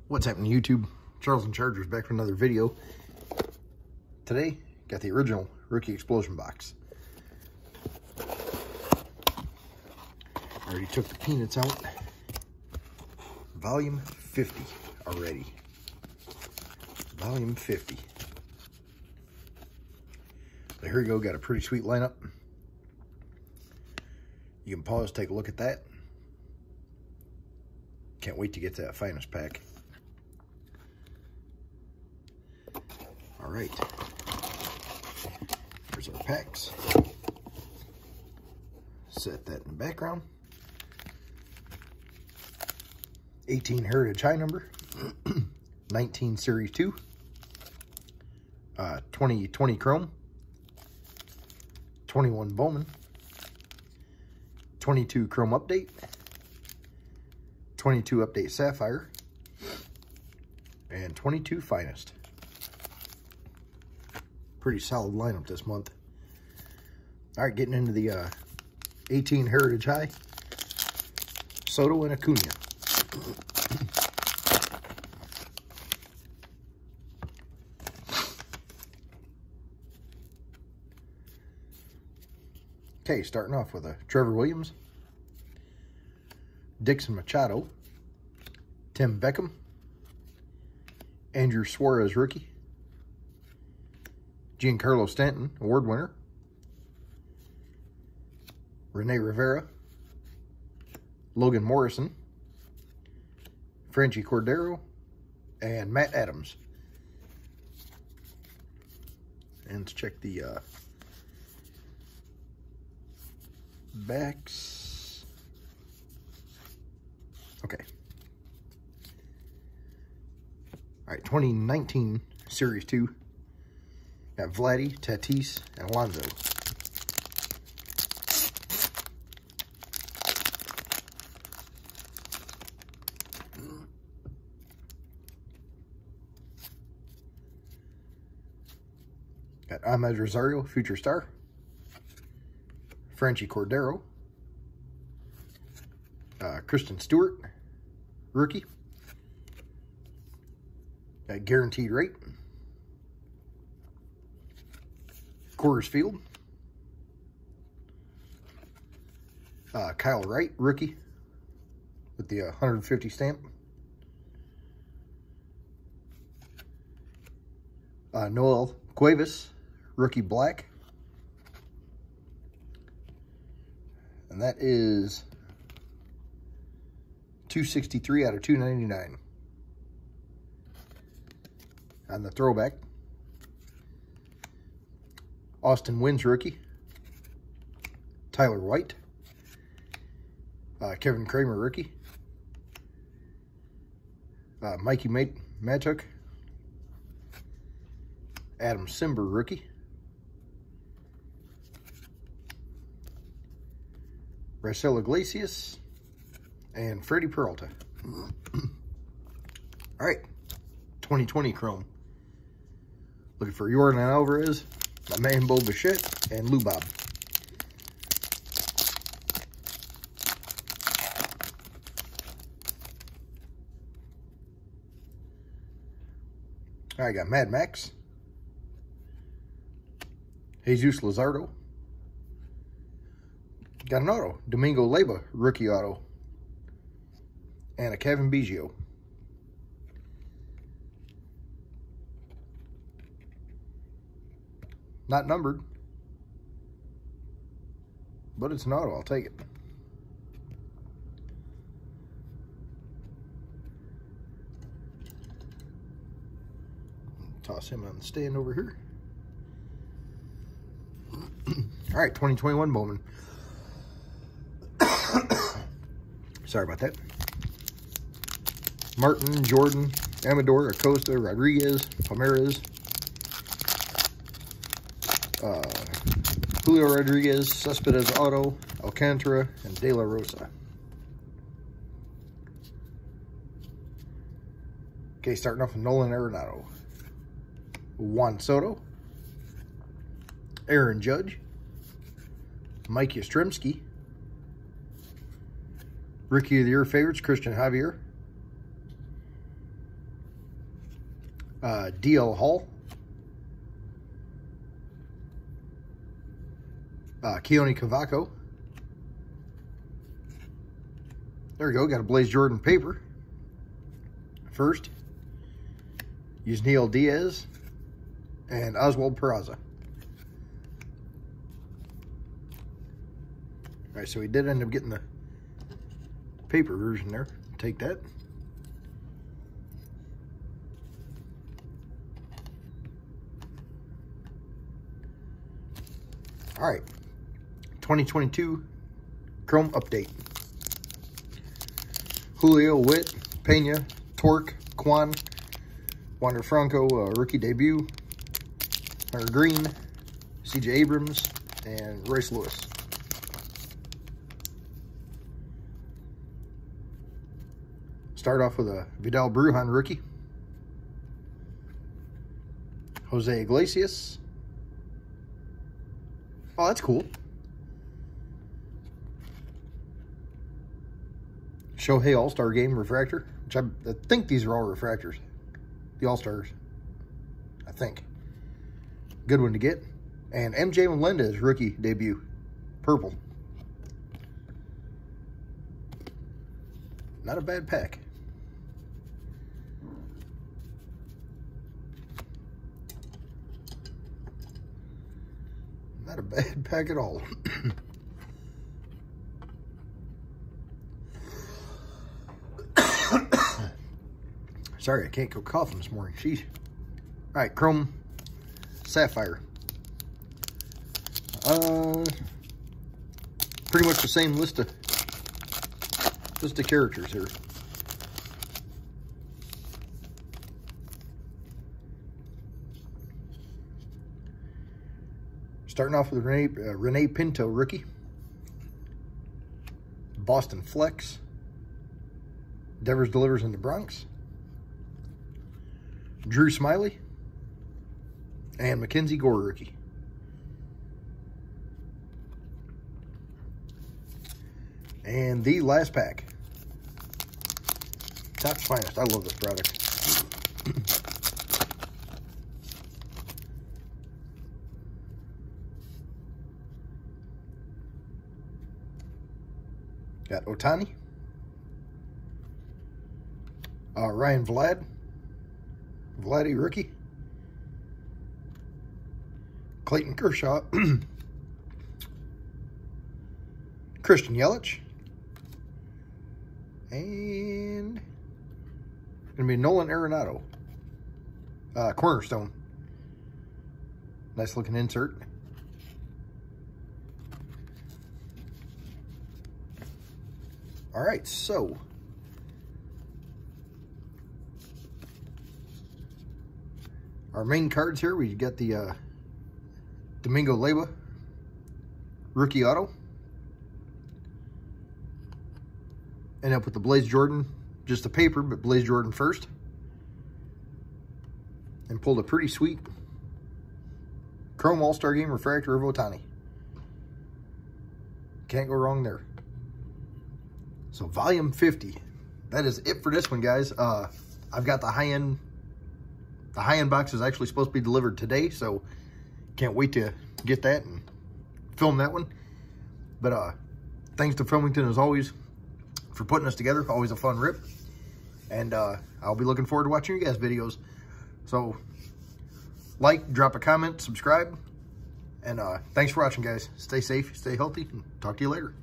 What's happening, YouTube? Charles and Chargers back for another video. Today, got the original Rookie Explosion box. Already took the peanuts out. Volume 50 already. Volume 50. So here we go, got a pretty sweet lineup. You can pause, take a look at that. Can't wait to get to that finest pack. All right, here's our packs. Set that in the background. 18 Heritage High number, 19 Series 2, 2020 Chrome, 21 Bowman, 22 Chrome Update, 22 Update Sapphire, and 22 Finest. Pretty solid lineup this month. All right, getting into the 18 Heritage High, Soto and Acuna. Okay, starting off with a Trevor Williams, Dixon Machado, Tim Beckham, Andrew Suarez rookie, Giancarlo Stanton, award winner, Rene Rivera, Logan Morrison, Franchy Cordero, and Matt Adams. And let's check the backs. Okay. All right, 2019 Series 2. Got Vladdy, Tatis, and Alonso. Got Ahmed Rosario, future star. Franchy Cordero. Kristen Stewart, rookie. Got Guaranteed Rate. Coors Field. Kyle Wright, rookie, with the 150 stamp. Noel Cuevas, rookie black. And that is 263 out of 299. On the throwback, Austin Wynns rookie, Tyler White, Kevin Kramer rookie, Mikey Matuk, Adam Simber rookie, Raisel Iglesias, and Freddie Peralta. All right, 2020 Chrome. Looking for Yordan Alvarez, my man Bo Bichette, and Lou Bob. All right, got Mad Max, Jesus Luzardo, got an auto, Domingo Leyba, rookie auto, and a Kevin Biggio. Not numbered, but it's an auto. I'll take it. Toss him on the stand over here. All right, 2021 Bowman. Sorry about that. Martin, Jordan, Amador, Acosta, Rodriguez, Palmeiras, Julio Rodriguez, Cespedes auto, Alcantara, and De La Rosa. Okay, starting off with Nolan Arenado, Juan Soto, Aaron Judge, Mike Yastrzemski, Rookie of the Year favorites, Christian Javier, DL Hall. Keone Cavaco. There we go. Got a Blaze Jordan paper. First. Yusniel Diaz. And Oswald Peraza. Alright, so we did end up getting the paper version there. Take that. Alright. 2022 Chrome Update. Julio, Witt, Pena, Torque, Quan, Wander Franco, rookie debut, Hunter Green, CJ Abrams, and Royce Lewis. Start off with a Vidal Brujan rookie, Jose Iglesias. Oh, that's cool. Shohei All-Star Game refractor, which I think these are all refractors. The All-Stars, I think. Good one to get. And MJ Melendez rookie debut, purple. Not a bad pack. Not a bad pack at all. Sorry, I can't go coughing this morning. Sheesh. All right, Chrome Sapphire. Pretty much the same list of characters here. Starting off with Rene Pinto rookie. Boston Flex. Devers Delivers in the Bronx. Drew Smiley. And Mackenzie Gore rookie. And the last pack. Topps Finest. I love this product. Got Ohtani. Ryan Vladdy rookie. Clayton Kershaw. Christian Yelich. And gonna be Nolan Arenado. Cornerstone. Nice looking insert. All right, so our main cards here, we got the Domingo Leyba rookie auto. End up with the Blaze Jordan, just the paper, but Blaze Jordan first. And pulled a pretty sweet Chrome All-Star Game refractor of Ohtani. Can't go wrong there. So volume 50. That is it for this one, guys. I've got the high-end. The high-end box is actually supposed to be delivered today, so can't wait to get that and film that one. But thanks to Filmington, as always, for putting us together. Always a fun rip. And I'll be looking forward to watching you guys' videos. So, like, drop a comment, subscribe. And thanks for watching, guys. Stay safe, stay healthy, and talk to you later.